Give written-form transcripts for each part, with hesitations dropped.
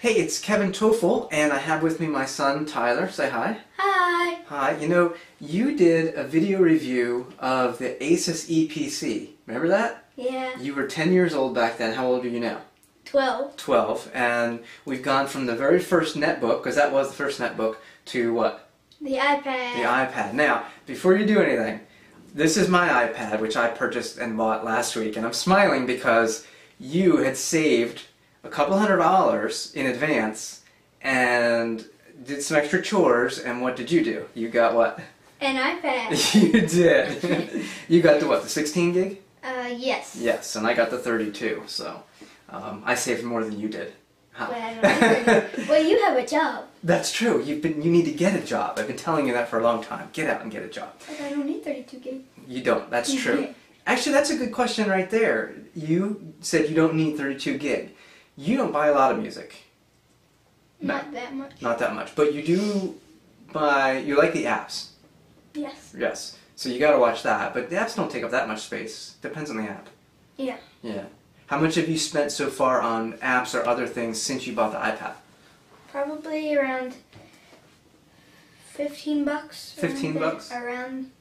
Hey, it's Kevin Toffel, and I have with me my son, Tyler. Say hi. Hi. Hi. You know, you did a video review of the Asus EPC. Remember that? Yeah. You were 10 years old back then. How old are you now? 12. 12. And we've gone from the very first netbook, because that was the first netbook, to what? The iPad. The iPad. Now, before you do anything, this is my iPad, which I purchased and bought last week, and I'm smiling because you had saved a couple $100 in advance and did some extra chores, and what did you do? You got what? An iPad. You did. You got the what, the 16 gig? Yes. Yes, and I got the 32, so I saved more than you did. Huh. Well, you have a job. That's true. You need to get a job. I've been telling you that for a long time. Get out and get a job. But I don't need 32 gig. You don't. That's true. Actually, that's a good question right there. You said you don't need 32 gig. You don't buy a lot of music. Not that much. Not that much. But you do buy, you like the apps. Yes. Yes. So you gotta watch that. But the apps don't take up that much space. Depends on the app. Yeah. Yeah. How much have you spent so far on apps or other things since you bought the iPad? Probably around $15. 15 bucks? Around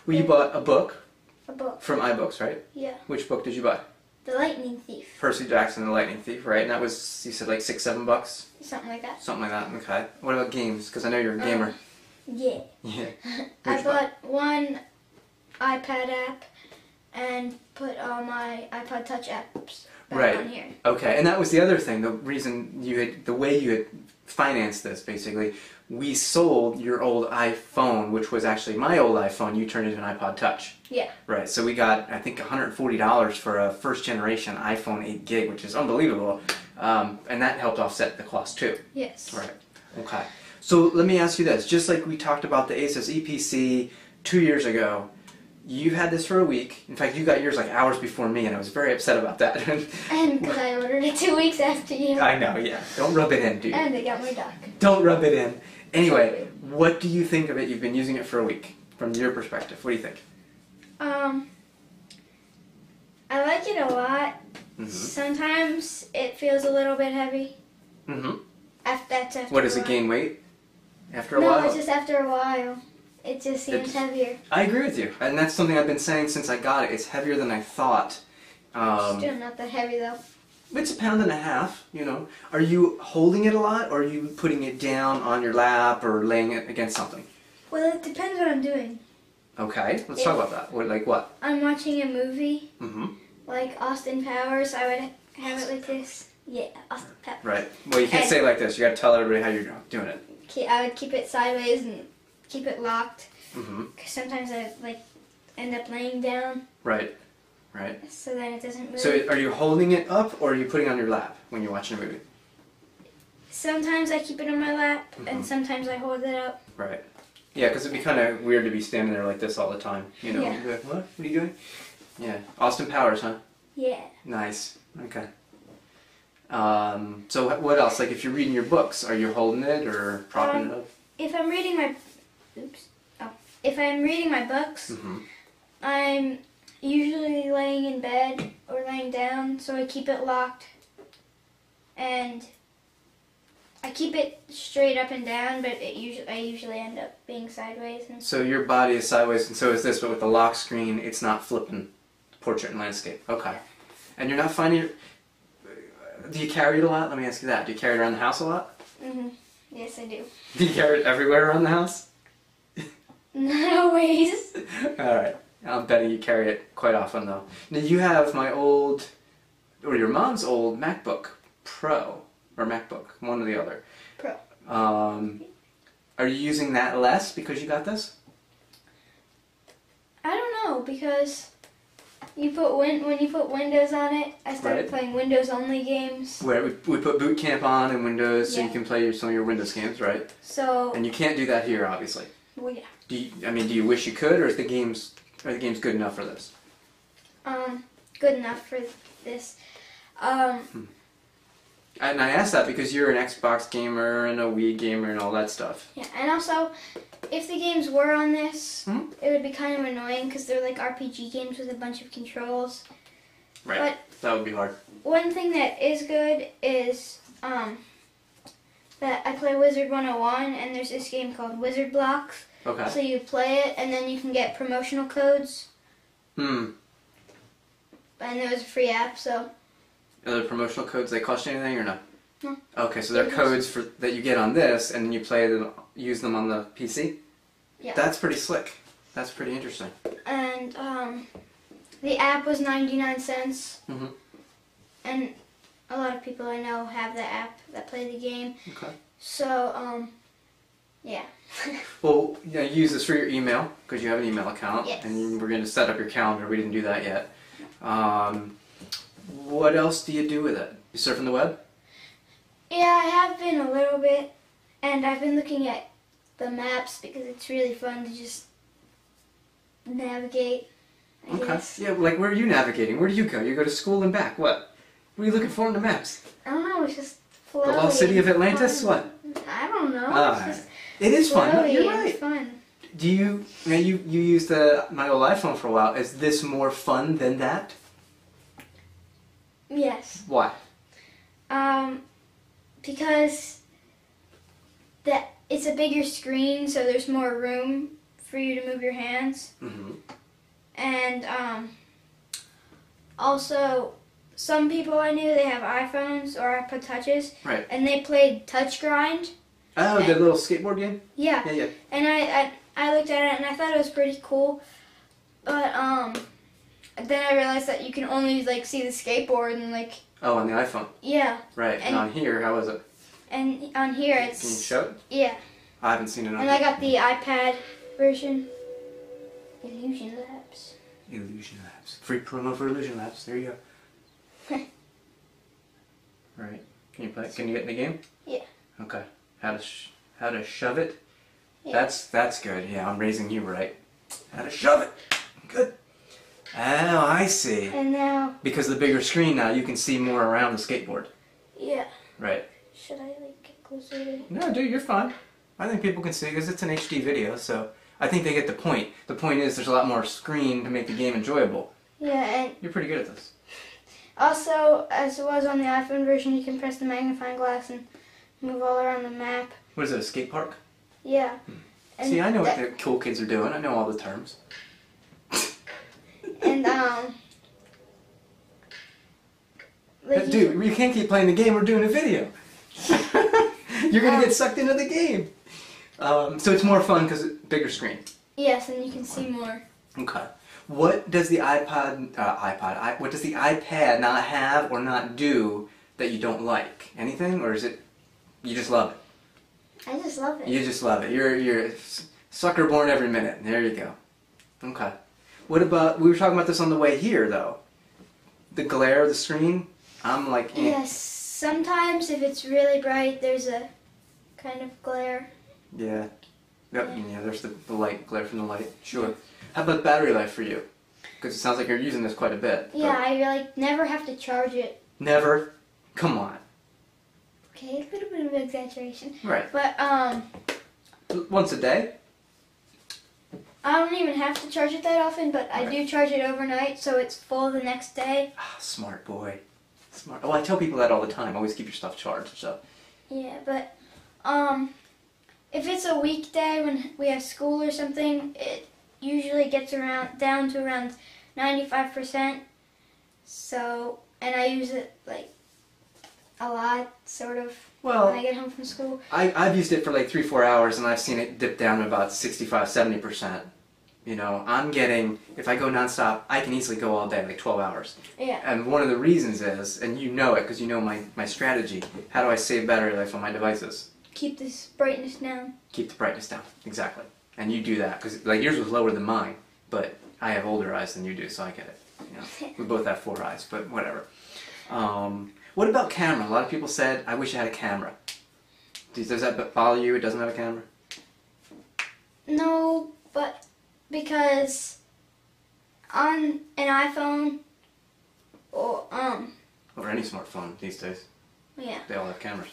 Well, you bought a book a book. from iBooks, right? Yeah. Which book did you buy? The Lightning Thief. Percy Jackson and the Lightning Thief, right? And that was, you said like $6, $7? Something like that. Something like that, okay. What about games? Because I know you're a gamer. Yeah. Yeah. I bought one iPad app and put all my iPod Touch apps back on here. Okay, and that was the other thing. The reason you had, the way you had financed this, basically, we sold your old iPhone, which was actually my old iPhone. You turned it into an iPod Touch. Yeah. Right. So we got, I think, $140 for a first generation iPhone 8 gig, which is unbelievable, and that helped offset the cost too. Yes. Right. Okay. So let me ask you this: just like we talked about the Asus EPC 2 years ago. You've had this for a week. In fact, you got yours like hours before me, and I was very upset about that. And because I ordered it 2 weeks after you. I know, yeah. Don't rub it in, dude. And they got my duck. Don't rub it in. Anyway, what do you think of it? You've been using it for a week. From your perspective, what do you think? I like it a lot. Mm-hmm. Sometimes it feels a little bit heavy. Mm-hmm. That's after What, does a it while. gain weight after a while? No, it's just after a while. It just seems heavier. I agree with you. And that's something I've been saying since I got it. It's heavier than I thought. Still not that heavy though. It's a pound and a half, you know. Are you holding it a lot, or are you putting it down on your lap or laying it against something? Well, it depends what I'm doing. Okay, let's talk about that. Like what? I'm watching a movie, Mm-hmm. like Austin Powers. I would have it like this. Yeah, Austin Powers. Right. Well, you can't say it like this. You got to tell everybody how you're doing it. I would keep it sideways and keep it locked. Mm-hmm. Cause sometimes I end up laying down. Right. Right. So then it doesn't move. So are you holding it up, or are you putting it on your lap when you're watching a movie? Sometimes I keep it on my lap, Mm-hmm. and sometimes I hold it up. Right. Yeah, because it'd be kind of weird to be standing there like this all the time. You know. Yeah. You'd be like, what? What are you doing? Yeah. Austin Powers, huh? Yeah. Nice. Okay. So what else? Like if you're reading your books, are you holding it or propping it up? If I'm reading my, if I'm reading my books, Mm-hmm. I'm usually laying in bed or laying down, so I keep it locked, and I keep it straight up and down, but I usually end up being sideways. And So your body is sideways, and so is this, but with the lock screen, it's not flipping portrait and landscape. Okay. And you're not finding it. Do you carry it a lot? Let me ask you that. Do you carry it around the house a lot? Mhm. Yes, I do. Do you carry it everywhere around the house? Not always. All right. I'm betting you carry it quite often, though. Now, you have my old, or your mom's old MacBook Pro, or MacBook, one or the other. Pro. Are you using that less because you got this? I don't know, because when you put Windows on it, I started playing Windows only games. Where we put Boot Camp on in Windows, so Yeah. you can play some of your Windows games, right? So. And you can't do that here, obviously. Well, yeah. Do you wish you could, or are the games good enough for this? Good enough for this. And I asked that because you're an Xbox gamer and a Wii gamer and all that stuff. Yeah, and also, if the games were on this, Hmm? it would be kind of annoying because they're like RPG games with a bunch of controls. Right. That would be hard. One thing that is good is that I play Wizard 101, and there's this game called Wizard Blocks. Okay. So you play it, and then you can get promotional codes. Hmm. And it was a free app, so. Are there promotional codes, they cost you anything or no? No. Okay, so they're codes that you get on this, and then you use them on the PC? Yeah. That's pretty slick. That's pretty interesting. And the app was 99 cents. Mm-hmm. And a lot of people I know have the app that play the game. Okay. So, yeah. Well, you use this for your email, because you have an email account. Yes. And we're going to set up your calendar. We didn't do that yet. What else do you do with it? You surfing the web? Yeah, I have been a little bit. And I've been looking at the maps because it's really fun to just navigate, I guess. Yeah, like where are you navigating? Where do you go? You go to school and back. What are you looking for in the maps? I don't know, it's just The flowy. lost city of Atlantis? Fun. What? I don't know. Ah, It's just it is fun. No, flowy you're and right. fun. Do you used my old iPhone for a while? Is this more fun than that? Yes. Why? Because it's a bigger screen, so there's more room for you to move your hands. Mm-hmm. And also, some people I knew, they have iPhones or iPod Touches, Right. and they played Touch Grind. Oh, the little skateboard game? Yeah. Yeah, yeah. And I looked at it and I thought it was pretty cool, but then I realized that you can only like see the skateboard and like Oh, on the iPhone. yeah. Right. And on here, how is it? And on here it's Can you show it? yeah. I haven't seen it on And I got the iPad version. Illusion Labs. Illusion Labs. Free promo for Illusion Labs. There you go. Right. Can you play? Can you get in the game? Yeah. Okay. How to shove it? Yeah. That's good. Yeah, I'm raising you right. How to shove it? Good. Oh, I see. And now Because the bigger screen now, you can see more around the skateboard. yeah. Right. Should I like get closer to No, dude, you're fine. I think people can see because it's an HD video, so I think they get the point. The point is there's a lot more screen to make the game enjoyable. yeah, and You're pretty good at this. also as it was on the iPhone version, you can press the magnifying glass and move all around the map. What is it, a skate park? Yeah. And See, I know what that- the cool kids are doing. I know all the terms. And like Dude, you can't keep playing the game. We're doing a video. You're going to get sucked into the game. So it's more fun because it's bigger screen. yes, and you can see more. Okay. What does the what does the iPad not have or not do that you don't like? Anything? Or is it, you just love it? I just love it. You just love it. You're sucker born every minute. There you go. Okay. What about, we were talking about this on the way here though. The glare of the screen, I'm like, eh. Yes, sometimes if it's really bright, there's a kind of glare. Yeah. Yep. Yeah, there's the light, glare from the light. Sure. How about battery life for you? Because it sounds like you're using this quite a bit. but Yeah, I like never have to charge it. Never? Come on. Okay, a little bit of exaggeration. Right. But Once a day? I don't even have to charge it that often, but I do charge it overnight, so it's full the next day. Ah, smart boy. Smart. Oh, I tell people that all the time. Always keep your stuff charged. So. Yeah, but if it's a weekday when we have school or something, it usually gets down to around 95%. So, and I use it like a lot, sort of, Well, when I get home from school. I've used it for like 3-4 hours, and I've seen it dip down to about 65-70%. You know, I'm getting, if I go nonstop, I can easily go all day, like 12 hours. Yeah. And one of the reasons is, and you know it because you know my strategy, how do I save battery life on my devices? Keep this brightness down. Keep the brightness down. Exactly. And you do that, because like yours was lower than mine, but I have older eyes than you do, so I get it. You know, we both have 4 eyes, but whatever. What about camera? A lot of people said, I wish I had a camera. Does that bother you? It doesn't have a camera? No, but because on an iPhone or Or any smartphone these days. yeah, They all have cameras.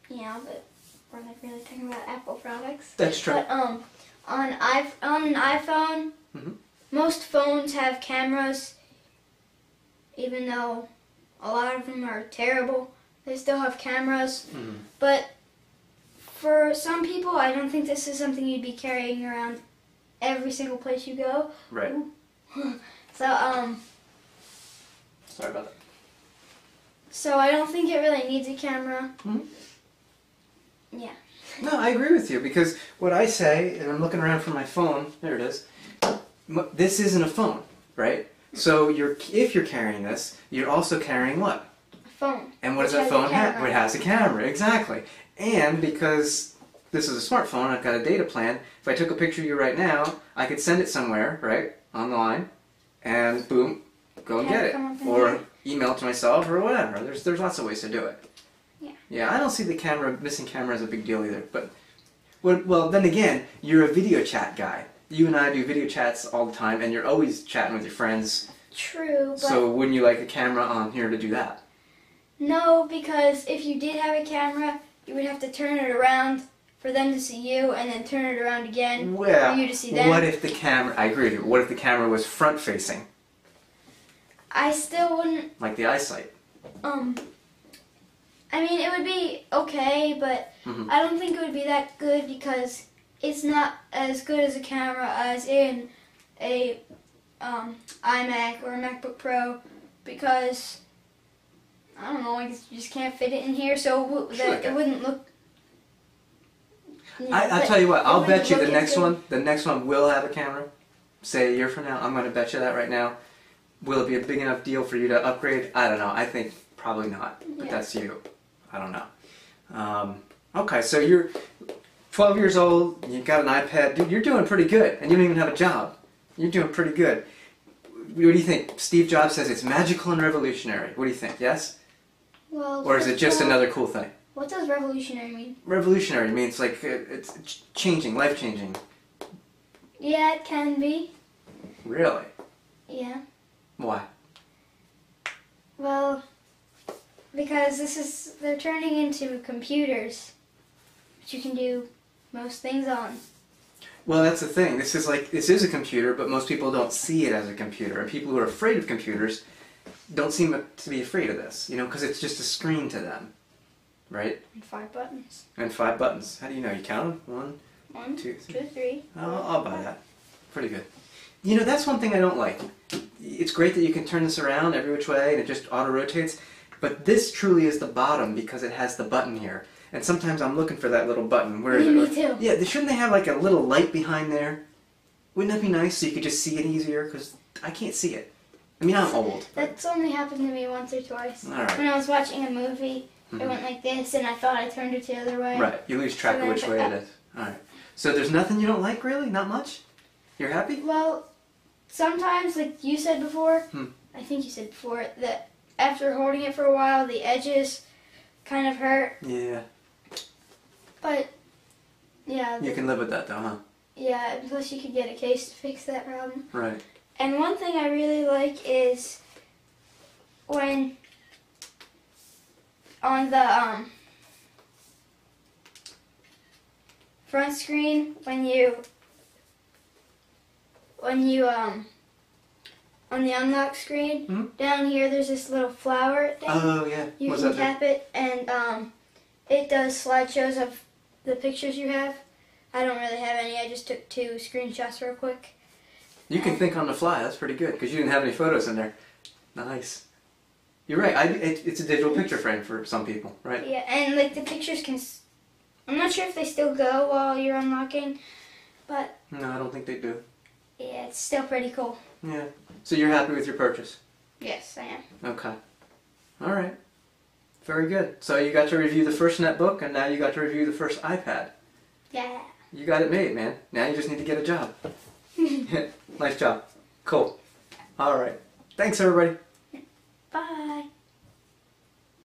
yeah, but we're not really talking about Apple products. That's true. But on an iPhone, Mhm. most phones have cameras, even though a lot of them are terrible. They still have cameras. Mm-hmm. But for some people, I don't think this is something you'd be carrying around every single place you go. Right. So, Sorry about that. so I don't think it really needs a camera. Mhm. Yeah. No, I agree with you because what I say, and I'm looking around for my phone. There it is. This isn't a phone, right? So if you're carrying this, you're also carrying what? A phone. And what does Which that has a phone have? camera. It has a camera, exactly. And because this is a smartphone, I've got a data plan. If I took a picture of you right now, I could send it somewhere, right, online, and boom, go and Have get it it, come up in or here. email it to myself, or whatever. There's lots of ways to do it. Yeah. Yeah, I don't see the missing camera as a big deal either. But well, then again, you're a video chat guy. You and I do video chats all the time, and you're always chatting with your friends. True, but So wouldn't you like a camera on here to do that? no, because if you did have a camera, you would have to turn it around for them to see you, and then turn it around again Well, for you to see them. what if the camera? I agree with you. What if the camera was front facing, I still wouldn't. like the eyesight? I mean, it would be okay, but Mhm. I don't think it would be that good because it's not as good as a camera as in a iMac or a MacBook Pro because I don't know, I guess you just can't fit it in here, so Sure that they it can. wouldn't look. I'll tell you what. I'll wouldn't bet you the look next as good. one will have a camera. Say a year from now, I'm going to bet you that right now. Will it be a big enough deal for you to upgrade? I don't know. I think probably not. But Yeah. that's you. I don't know. Okay, so you're 12 years old. You got an iPad, dude. You're doing pretty good, and you don't even have a job. You're doing pretty good. What do you think? Steve Jobs says it's magical and revolutionary. What do you think? Yes, Well, or is it first just of all, another cool thing? What does revolutionary mean? Revolutionary means like it's changing, life changing. Yeah, it can be. Really? Yeah. Why? Well, because they're turning into computers, which you can do most things on. Well, that's the thing. This is a computer, but most people don't see it as a computer. And people who are afraid of computers don't seem to be afraid of this, because it's just a screen to them, right? And 5 buttons. And 5 buttons. How do you know? You count them? 1, 1, 2, 2, 3. I'll buy that. Pretty good. That's one thing I don't like. It's great that you can turn this around every which way and it just auto-rotates, but this truly is the bottom because it has the button here. And sometimes I'm looking for that little button. Where is it? Me too. Yeah, shouldn't they have like a little light behind there? Wouldn't that be nice so you could just see it easier? Because I can't see it. I mean, I'm old. That's only happened to me once or twice. All right. When I was watching a movie, Mhm. it went like this, and I thought I turned it the other way. Right, you lose track So of then which I- way it is. All right. So there's nothing you don't like, really? Not much? You're happy? Well, sometimes, like you said before, Hmm. I think you said before, that after holding it for a while, the edges kind of hurt. Yeah. But, yeah. You can live with that, though, huh? Yeah, plus you could get a case to fix that problem. Right. And one thing I really like is when on the front screen when you on the unlock screen Mhm. down here there's this little flower thing. Oh, yeah. You What's can that do? tap it and it does slideshows of the pictures you have. I don't really have any. I just took 2 screenshots real quick. You can think on the fly. That's pretty good because you didn't have any photos in there. Nice. You're right. It's a digital picture frame for some people, right? Yeah, and like the pictures can. I'm not sure if they still go while you're unlocking, but No, I don't think they do. yeah, it's still pretty cool. Yeah. So you're happy with your purchase? Yes, I am. Okay. All right. Very good. So you got to review the first netbook, and now you got to review the first iPad. Yeah. You got it made, man. Now you just need to get a job. Nice job. Cool. All right. Thanks, everybody. Bye.